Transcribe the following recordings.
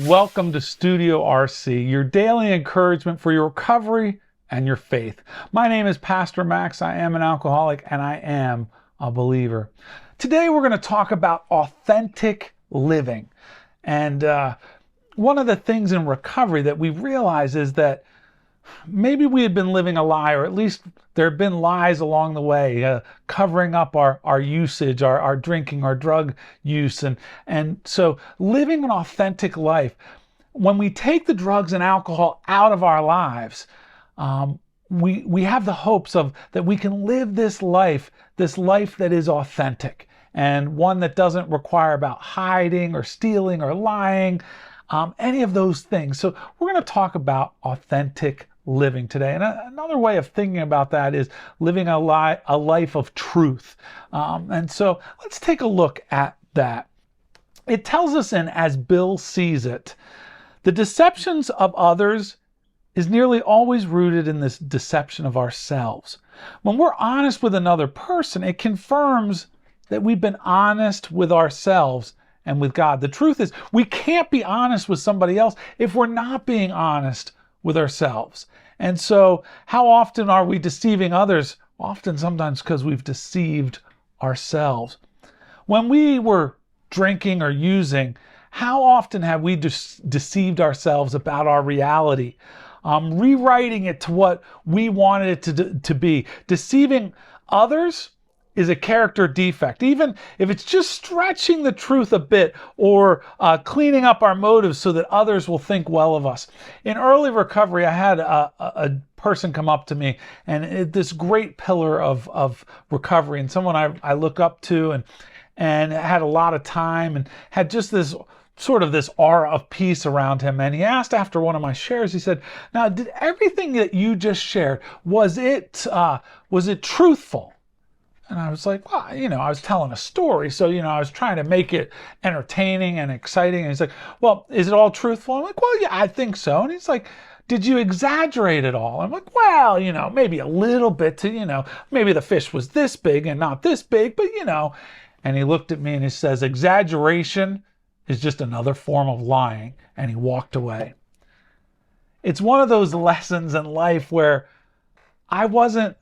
Welcome to Studio RC, your daily encouragement for your recovery and your faith. My name is Pastor Max. I am an alcoholic and I am a believer. Today we're going to talk about authentic living. And one of the things in recovery that we realize is that maybe we had been living a lie, or at least there have been lies along the way, covering up our usage, our drinking, our drug use. And so living an authentic life, when we take the drugs and alcohol out of our lives, we have the hopes of that we can live this life that is authentic and one that doesn't require about hiding or stealing or lying, any of those things. So we're going to talk about authentic living today. And another way of thinking about that is living a life of truth. And so let's take a look at that. It tells us in As Bill Sees It, the deceptions of others is nearly always rooted in this deception of ourselves. When we're honest with another person, it confirms that we've been honest with ourselves and with God. The truth is, we can't be honest with somebody else if we're not being honest with ourselves. And so how often are we deceiving others? Often, sometimes because we've deceived ourselves. When we were drinking or using, how often have we deceived ourselves about our reality? Rewriting it to what we wanted it to be. Deceiving others is a character defect, even if it's just stretching the truth a bit or cleaning up our motives so that others will think well of us. In early recovery, I had a person come up to me, and this great pillar of recovery, and someone I look up to and had a lot of time and had just this sort of this aura of peace around him. And he asked after one of my shares, he said, "Now, did everything that you just shared, was it truthful?" And I was like, well, I was telling a story. So, I was trying to make it entertaining and exciting. And he's like, well, is it all truthful? I'm like, well, yeah, I think so. And he's like, did you exaggerate it all? I'm like, well, maybe a little bit to, maybe the fish was this big and not this big, but, And he looked at me and he says, exaggeration is just another form of lying. And he walked away. It's one of those lessons in life where I wasn't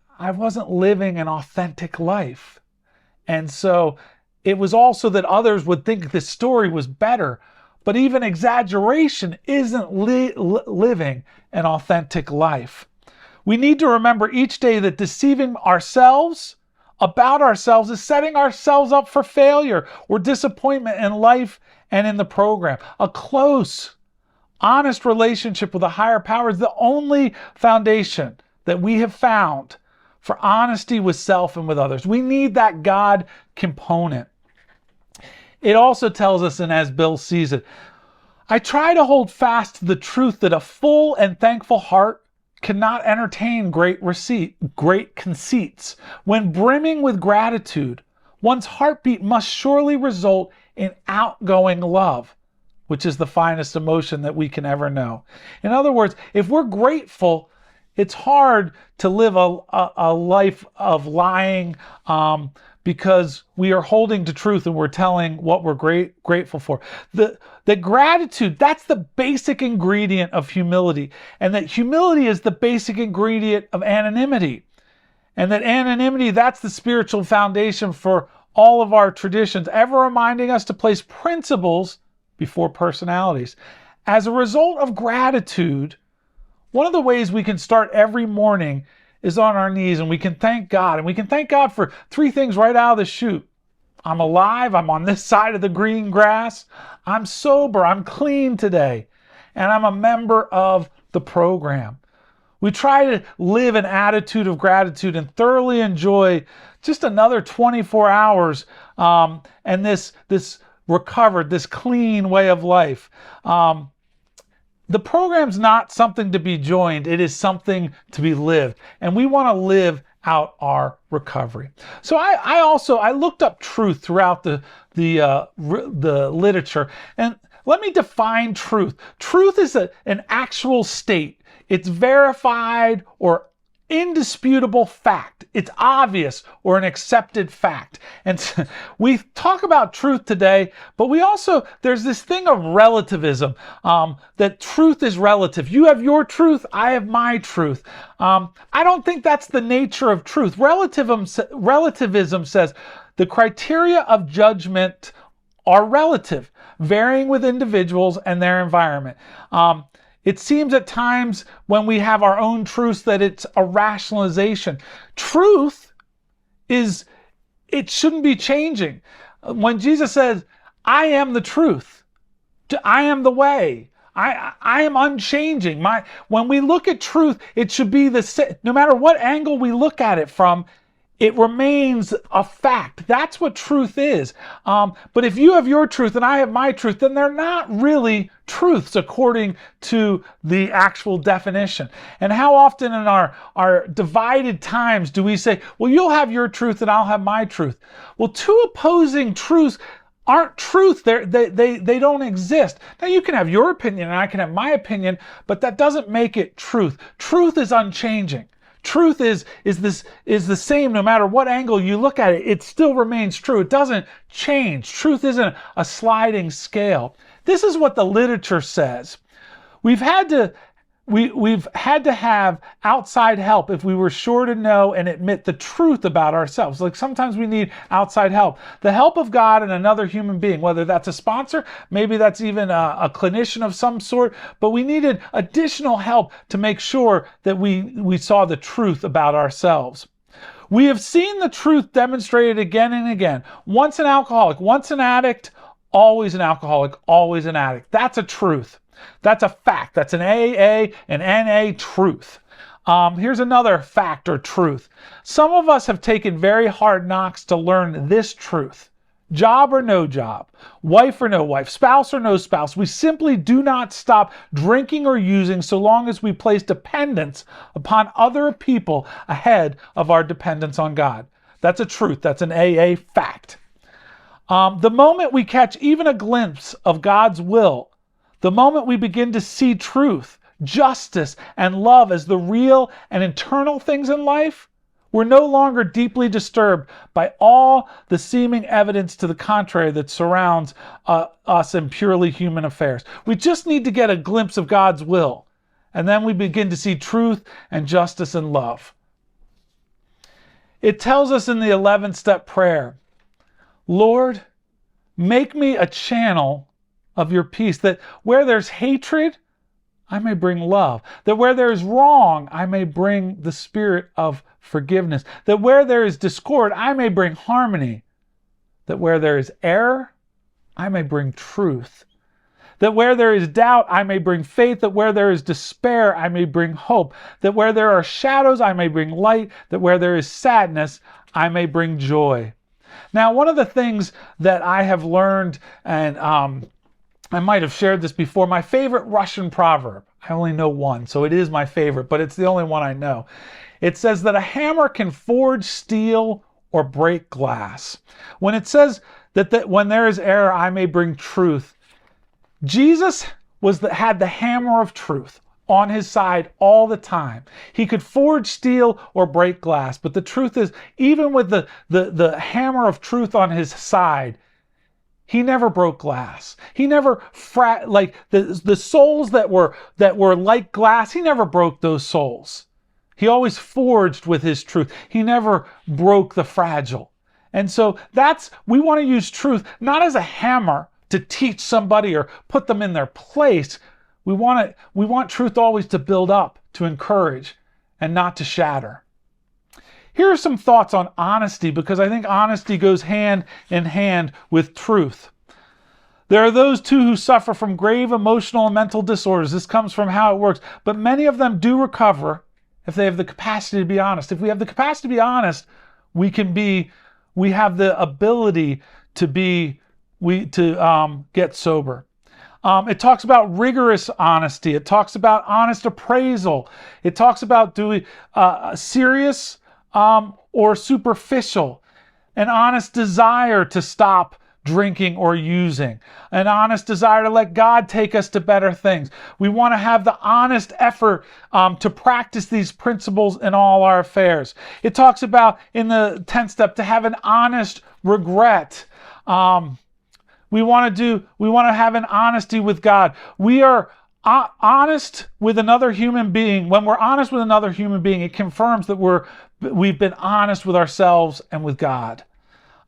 living an authentic life. And so it was also that others would think this story was better. But even exaggeration isn't living an authentic life. We need to remember each day that deceiving ourselves about ourselves is setting ourselves up for failure or disappointment in life and in the program. A close, honest relationship with a higher power is the only foundation that we have found for honesty with self and with others. We need that God component. It also tells us, and As Bill Sees It, I try to hold fast to the truth that a full and thankful heart cannot entertain great conceits. When brimming with gratitude, one's heartbeat must surely result in outgoing love, which is the finest emotion that we can ever know. In other words, if we're grateful, it's hard to live a life of lying because we are holding to truth and we're telling what we're grateful for. The gratitude, that's the basic ingredient of humility. And that humility is the basic ingredient of anonymity. And that anonymity, that's the spiritual foundation for all of our traditions, ever reminding us to place principles before personalities. As a result of gratitude, one of the ways we can start every morning is on our knees, and we can thank God. And we can thank God for three things right out of the chute. I'm alive. I'm on this side of the green grass. I'm sober. I'm clean today. And I'm a member of the program. We try to live an attitude of gratitude and thoroughly enjoy just another 24 hours and this recovered, this clean way of life. The program's not something to be joined. It is something to be lived. And we want to live out our recovery. So I looked up truth throughout the literature. And let me define truth. Truth is an actual state. It's verified or indisputable fact. It's obvious or an accepted fact. And we talk about truth today, but there's this thing of relativism, that truth is relative. You have your truth, I have my truth. I don't think that's the nature of truth. Relativism says the criteria of judgment are relative, varying with individuals and their environment. It seems at times when we have our own truths that it's a rationalization. Truth it shouldn't be changing. When Jesus says, I am the truth, I am the way, I am unchanging. When we look at truth, it should be no matter what angle we look at it from, it remains a fact. That's what truth is. But if you have your truth and I have my truth, then they're not really truths according to the actual definition. And how often in our divided times do we say, well, you'll have your truth and I'll have my truth? Well, two opposing truths aren't truth. They don't exist. Now, you can have your opinion and I can have my opinion, but that doesn't make it truth. Truth is unchanging. Truth is the same no matter what angle you look at it. It still remains true. It doesn't change. Truth isn't a sliding scale. This is what the literature says. We've had to have outside help if we were sure to know and admit the truth about ourselves. Like sometimes we need outside help. The help of God and another human being, whether that's a sponsor, maybe that's even a clinician of some sort, but we needed additional help to make sure that we saw the truth about ourselves. We have seen the truth demonstrated again and again. Once an alcoholic, once an addict, always an alcoholic, always an addict. That's a truth. That's a fact. That's an AA and NA truth. Here's another fact or truth. Some of us have taken very hard knocks to learn this truth. Job or no job, wife or no wife, spouse or no spouse, we simply do not stop drinking or using so long as we place dependence upon other people ahead of our dependence on God. That's a truth. That's an AA fact. The moment we catch even a glimpse of God's will, the moment we begin to see truth, justice, and love as the real and eternal things in life, we're no longer deeply disturbed by all the seeming evidence to the contrary that surrounds us in purely human affairs. We just need to get a glimpse of God's will, and then we begin to see truth and justice and love. It tells us in the 11-step prayer, Lord, make me a channel of your peace, that where there's hatred, I may bring love. That where there is wrong, I may bring the spirit of forgiveness. That where there is discord, I may bring harmony. That where there is error, I may bring truth. That where there is doubt, I may bring faith. That where there is despair, I may bring hope. That where there are shadows, I may bring light. That where there is sadness, I may bring joy. Now, one of the things that I have learned, and I might have shared this before, my favorite Russian proverb, I only know one, so it is my favorite, but it's the only one I know. It says that a hammer can forge steel or break glass. When it says that when there is error, I may bring truth, Jesus had the hammer of truth on his side all the time. He could forge steel or break glass, but the truth is, even with the hammer of truth on his side, he never broke glass. He never like the souls that were like glass, he never broke those souls. He always forged with his truth. He never broke the fragile. And so we want to use truth not as a hammer to teach somebody or put them in their place. We want truth always to build up, to encourage, and not to shatter. Here are some thoughts on honesty, because I think honesty goes hand in hand with truth. There are those too who suffer from grave emotional and mental disorders. This comes from how it works. But many of them do recover if they have the capacity to be honest. If we have the capacity to be honest, we have the ability to get sober. It talks about rigorous honesty. It talks about honest appraisal. It talks about doing serious or superficial, an honest desire to stop drinking, or using. An honest desire to let God take us to better things. We want to have the honest effort to practice these principles in all our affairs. It talks about in the 10th step to have an honest regret. We want to have an honesty with God. We are honest with another human being. When we're honest with another human being, it confirms that we've been honest with ourselves and with God.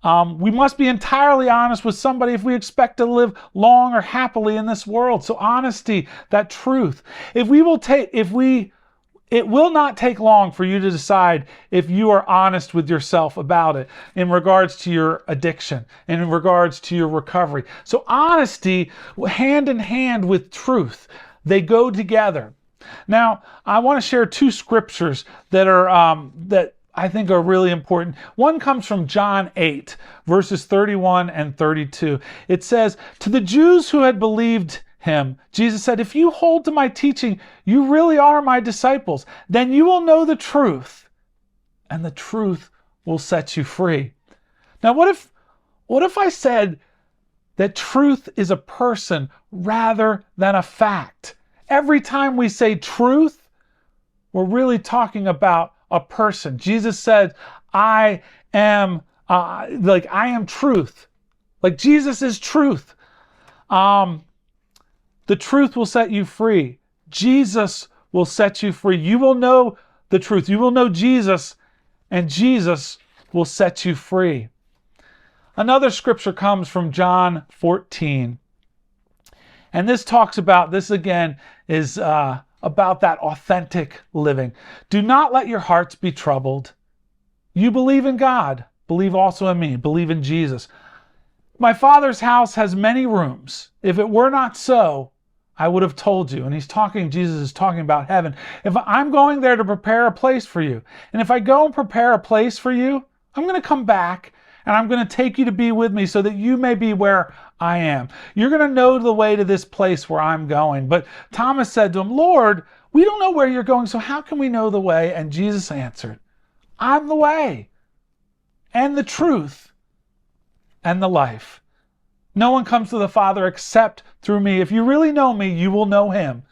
We must be entirely honest with somebody if we expect to live long or happily in this world. So honesty, that truth. It will not take long for you to decide if you are honest with yourself about it in regards to your addiction and in regards to your recovery. So honesty, hand in hand with truth, they go together. Now, I want to share two scriptures that I think are really important. One comes from John 8, verses 31 and 32. It says, "To the Jews who had believed him, Jesus said, 'If you hold to my teaching, you really are my disciples. Then you will know the truth, and the truth will set you free.'" Now, what if I said that truth is a person rather than a fact? Every time we say truth, we're really talking about a person. Jesus said, I am truth. Like Jesus is truth. The truth will set you free. Jesus will set you free. You will know the truth. You will know Jesus, and Jesus will set you free. Another scripture comes from John 14. And this again is about that authentic living. "Do not let your hearts be troubled. You believe in God. Believe also in me." Believe in Jesus. "My Father's house has many rooms. If it were not so, I would have told you." And Jesus is talking about heaven. "If I'm going there to prepare a place for you, and if I go and prepare a place for you, I'm going to come back and I'm going to take you to be with me so that you may be where I am. You're going to know the way to this place where I'm going." But Thomas said to him, "Lord, we don't know where you're going, so how can we know the way?" And Jesus answered, "I'm the way and the truth and the life. No one comes to the Father except through me. If you really know me, you will know him,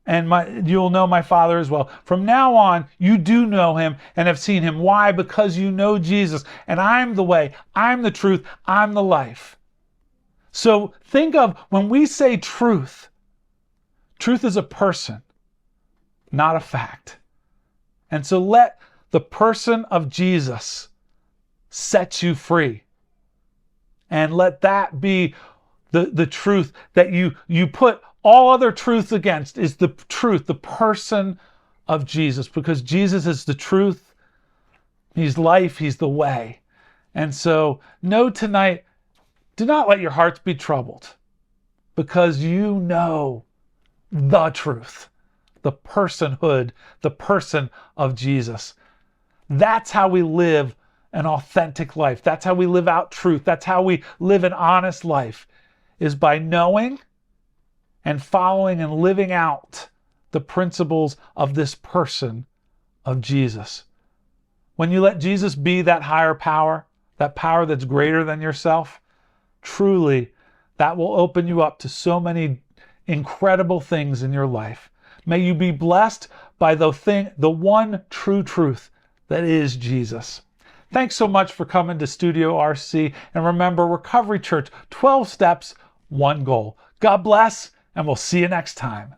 and you will know my Father as well. From now on, you do know him and have seen him." Why? Because you know Jesus, and I'm the way, I'm the truth, I'm the life. So think of when we say truth, truth is a person, not a fact. And so let the person of Jesus set you free. And let that be the truth that you put all other truths against, is the truth, the person of Jesus. Because Jesus is the truth, he's life, he's the way. And so know tonight, do not let your hearts be troubled, because you know the truth, the personhood, the person of Jesus. That's how we live an authentic life. That's how we live out truth. That's how we live an honest life, is by knowing and following and living out the principles of this person of Jesus. When you let Jesus be that higher power, that power that's greater than yourself, truly that will open you up to so many incredible things in your life. May you be blessed by the one true truth that is Jesus. Thanks so much for coming to Studio RC. And remember, Recovery Church, 12 steps, one goal. God bless, and we'll see you next time.